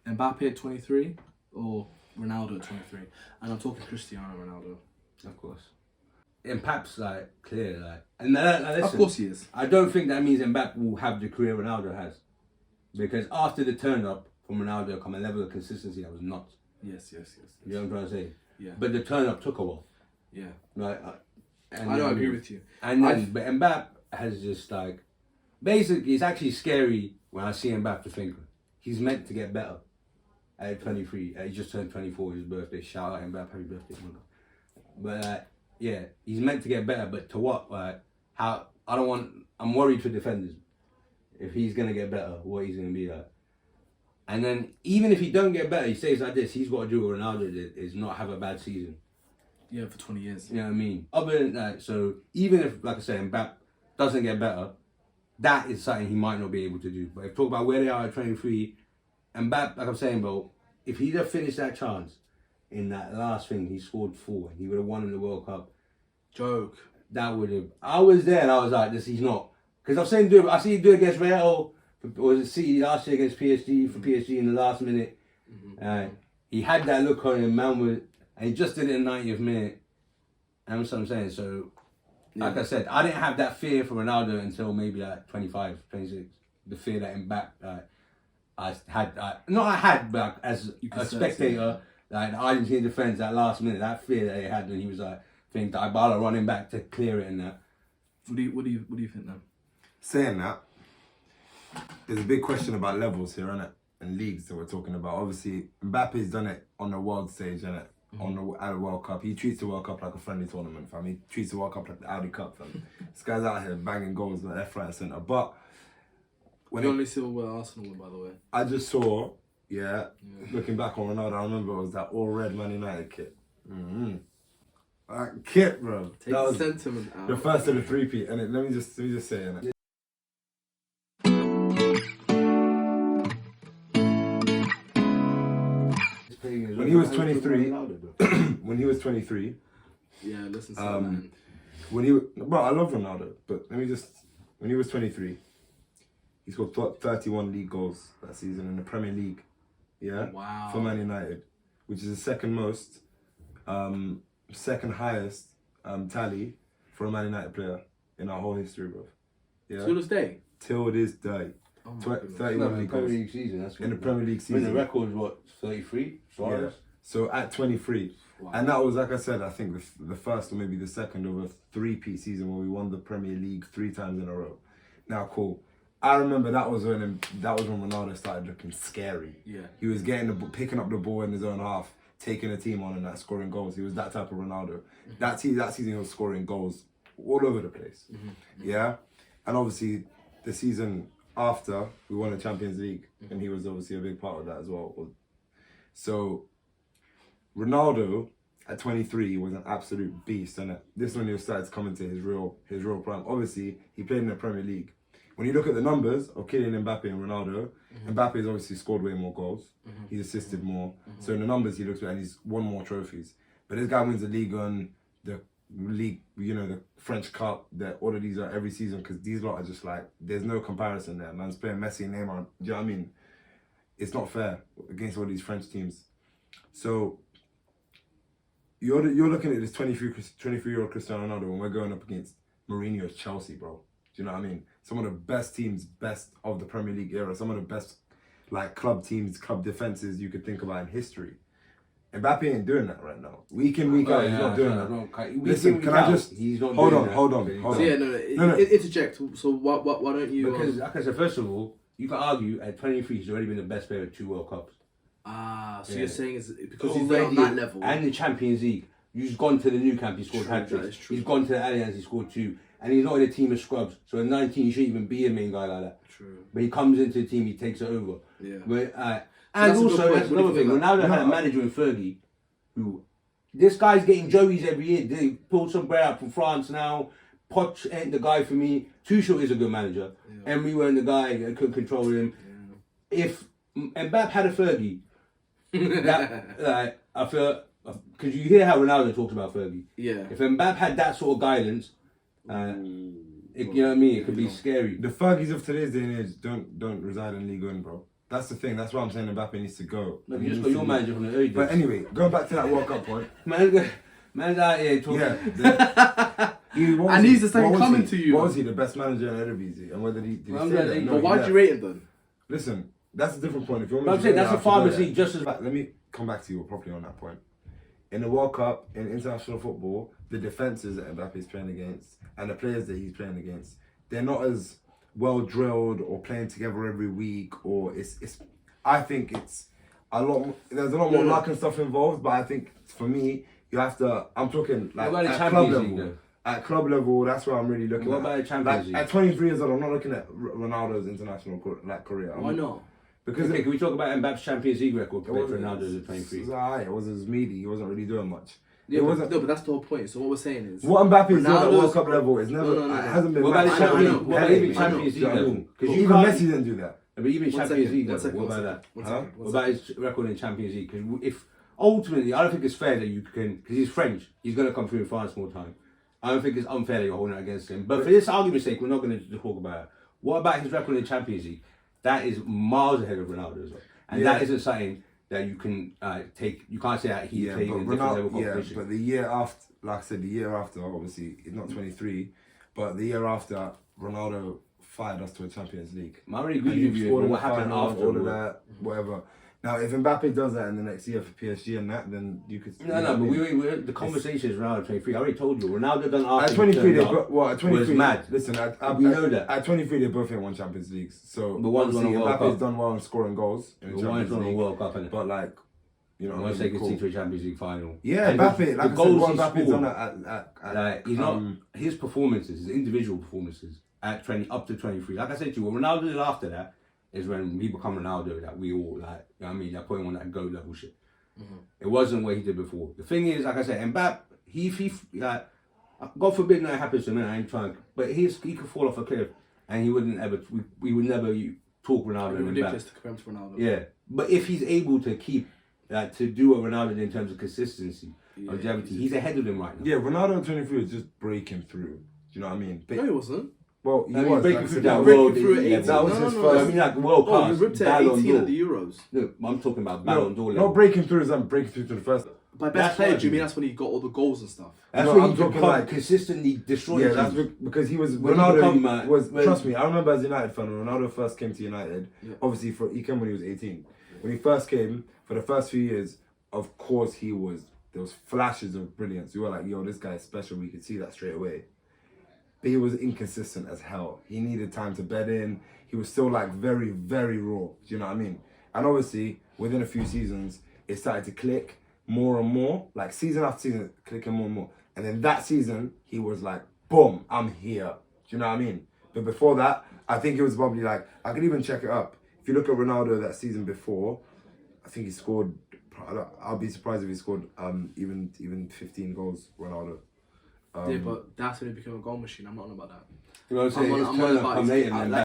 Mbappe at 23 or Ronaldo at 23? And I'm talking Cristiano Ronaldo. Of course. Mbappe's like clear, like, and listen, of course he is. I don't think that means Mbappe will have the career Ronaldo has, because after the turn up from Ronaldo come a level of consistency that was nuts. Yes. You know what I'm trying to say? Yeah. But the turn up took a while. Yeah. Like, I don't agree with you. And then, but Mbappe has just like, basically, it's actually scary when I see Mbappe to think he's meant to get better. At 23, he just turned 24, his birthday. Shout out Mbappe, happy birthday, but yeah, he's meant to get better. But to what? Like, how? I'm worried for defenders. If he's gonna get better, what he's gonna be like. And then even if he don't get better, he stays like this. He's got to do what Ronaldo did: is not have a bad season. Yeah, for 20 years. You know what I mean? Other than that, so even if, like I said, Mbappe doesn't get better, that is something he might not be able to do. But if talk about where they are at 23, Mbappe, like I'm saying, bro, if he'd have finished that chance in that last thing, he scored 4, he would have won in the World Cup. Joke. That would have. I was there and I was like, he's not. Because I've seen him I see him do it against Real, or was it City last year against PSG, for PSG in the last minute. He had that look on him, and he just did it in the 90th minute. And that's what I'm saying. So, like I said, I didn't have that fear for Ronaldo until maybe like 25, 26. The fear that Mbappe, I had, but as a spectator, like the Argentine defense, that last minute, that fear that he had when he was like, think Dybala running back to clear it and that. What do you think then? Saying that, there's a big question about levels here, innit? And leagues that we're talking about. Obviously, Mbappe's done it on the world stage, innit? At a World Cup. He treats the World Cup like a friendly tournament, fam. He treats the World Cup like the Audi Cup, fam. This guy's out here banging goals left, right, and centre. But when you only saw where Arsenal were, by the way. I just saw, looking back on Ronaldo, I remember it was that all red Man United kit. That kit, bro. Take that the was sentiment out. the first of the three-peat, and let me just say, innit? When he was 23, yeah, listen to that, man. Bro, I love Ronaldo, but when he was 23, he scored 31 league goals that season in the Premier League, wow, for Man United, which is the second highest tally for a Man United player in our whole history, bro. Yeah. Till this day. Till this day. 31 league goals. League season, that's in the Premier League season. I mean, the record was what, 33? Yeah. So at 23. Wow. And that was, like I said, I think the first or maybe the second of a three-peat season where we won the Premier League 3 times in a row. Now, cool. I remember that was when Ronaldo started looking scary. Yeah. He was picking up the ball in his own half, taking a team on and that, scoring goals. He was that type of Ronaldo. That season he was scoring goals all over the place. Yeah. And obviously the season after, we won the Champions League, and he was obviously a big part of that as well. So Ronaldo at 23 was an absolute beast, and this is when he started to come into his real prime. Obviously, he played in the Premier League. When you look at the numbers of Kylian Mbappe and Ronaldo, Mbappe's obviously scored way more goals. He's assisted more. So in the numbers, he looks better, and he's won more trophies. But this guy wins the league on the league, the French Cup, all of these are every season, because these lot are just like, there's no comparison there. Man's playing Messi and Neymar. Do you know what I mean? It's not fair against all these French teams. So you're looking at this 23-year-old Cristiano Ronaldo when we're going up against Mourinho's Chelsea, bro. Do you know what I mean? Some of the best teams, best of the Premier League era, some of the best like club teams, club defenses you could think about in history. Mbappe ain't doing that right now. Week in, week out, he's not doing that. Listen, can I just hold on. So no. Interject. So why don't you? Because like I said, first of all, you can argue at 23 he's already been the best player at 2 World Cups. So you're saying it's because he's on that level and the Champions League. He's gone to the Nou Camp, he scored hat-tricks. He's gone to the Allianz, he scored 2. And he's not in a team of scrubs. So at 19, he shouldn't even be a main guy like that. True. But he comes into the team, he takes it over. Yeah. But, and also, that's another thing. Ronaldo had a manager in Fergie who, this guy's getting Joeys every year. They pulled some bread out from France now. Poch ain't the guy for me. Tuchel is a good manager. Yeah. Emery weren't the guy that couldn't control him. Yeah. If Mbappe had a Fergie, I feel, because you hear how Ronaldo talks about Fergie. Yeah. If Mbappe had that sort of guidance, you know what I mean? It could be scary. The Fergies of today's day and age don't reside in Ligue 1, bro. That's the thing. That's why I'm saying Mbappe needs to go. No, He you just needs got to your leave. manager from the early days. But anyway, going back to that World Cup point. Man's out here talking. Yeah. And he's the same coming to you. What was he, the best manager in Eredivisie? And whether did he Well, stay yeah, there? No, But he why'd left. you rate him then? Listen, that's a different point. If you want me But I'm to saying go that's there, a I have to go pharmacy there. just as. Let me come back to you properly on that point. In the World Cup, in international football, the defences that Mbappe is playing against and the players that he's playing against, they're not as well drilled or playing together every week. Or it's. I think it's a lot. There's a lot more luck and stuff involved. But I think for me, you have to. I'm talking like What about the at club Champions level. League, though? At club level, that's where I'm really looking What at. about the Champions League? At 23 years old, I'm not looking at Ronaldo's international career. Why not? Because Okay, can we talk about Mbappe's Champions League record it compared to wasn't- Ronaldo's at 23? It was alright. It wasn't as meaty. He wasn't really doing much. Yeah, it but, wasn't. no, but that's the whole point. So what we're saying is, What Mbappe's doing at Ronaldo's- World Cup level is never. No. It hasn't been. What about the matched. Champions I know. League? What about Pele, even I know. Champions Do League you know what I level? mean? Because Even Messi didn't do that. But even Champions League level, what about that? What about his record in Champions League? Because if ultimately, I don't think it's fair that you can, because he's French, he's going to come through in France more time. I don't think it's unfair that you're holding it against him. But for this argument's sake, we're not going to talk about it. What about his record in Champions League? That is miles ahead of Ronaldo as well. And that isn't something that you can take. You can't say that he's playing in a different level of competition. But the year after, like I said, the year after, obviously, he's not 23, but the year after, Ronaldo fired us to a Champions League. I already agree And with he you, scored but in what the happened final, after? all of that, whatever. Now, if Mbappe does that in the next year for PSG and that, then you could. No, but the conversation is Ronaldo 23. I already told you. Ronaldo done after. At 23, they he turned up at 23, was mad. Listen, We know that. At 23, they both ain't won Champions Leagues. So But one's won a obviously, World Mbappe's Cup. done well in scoring goals in the But one's Champions won a League. World Cup, innit? But like, you know, I want to really take his cool. team to a Champions League final. Yeah, And Mbappe, the like I said, goals what he Mbappe's scored, done at like, he's not his performances, his individual performances at 20 up to 23. Like I said to you, what Ronaldo did after that is when we become Ronaldo that we all like. You know what I mean, they're putting on that GOAT level shit. It wasn't what he did before. The thing is, like I said, Mbappe, he like, God forbid that happens to him. I ain't trying, but he could fall off a cliff, and he wouldn't ever. We would never talk Ronaldo it's and ridiculous Mbappe. to compare him to Ronaldo. Yeah, but if he's able to keep to do what Ronaldo did in terms of consistency, longevity, he's ahead of him right now. Yeah, Ronaldo at 23 was just breaking through. Do you know what I mean? No, he wasn't. Well, he I mean, was breaking like I through said, that breaking world. through at level. 18. That was No, his no, first. I mean, like world Oh, class. you ripped it at Ballon 18 d'Or. at the Euros. No, I'm talking about Ballon d'Or level. Not breaking through as I'm breaking through to the first. By That's best player, what do you I mean mean. that's when he got all the goals and stuff? That's No, when I'm he talking become like- consistently destroying Yeah, that's teams. because he was When he Ronaldo. become, was when- trust me, I remember as a United fan when Ronaldo first came to United. Yeah. Obviously, he came when he was 18. When he first came, for the first few years, of course there was flashes of brilliance. We were like, yo, this guy is special. We could see that straight away. But he was inconsistent as hell. He needed time to bed in. He was still like very, very raw. Do you know what I mean? And obviously, within a few seasons, it started to click more and more. Like season after season, clicking more and more. And then that season, he was like, boom, I'm here. Do you know what I mean? But before that, I think it was probably like, I could even check it up. If you look at Ronaldo that season before, I think he scored, I'll be surprised if he scored even 15 goals, Ronaldo. Yeah, but that's when he became a goal machine. I'm not on about that. You know what I'm saying? I'm His on turn up about come his- later than like, that.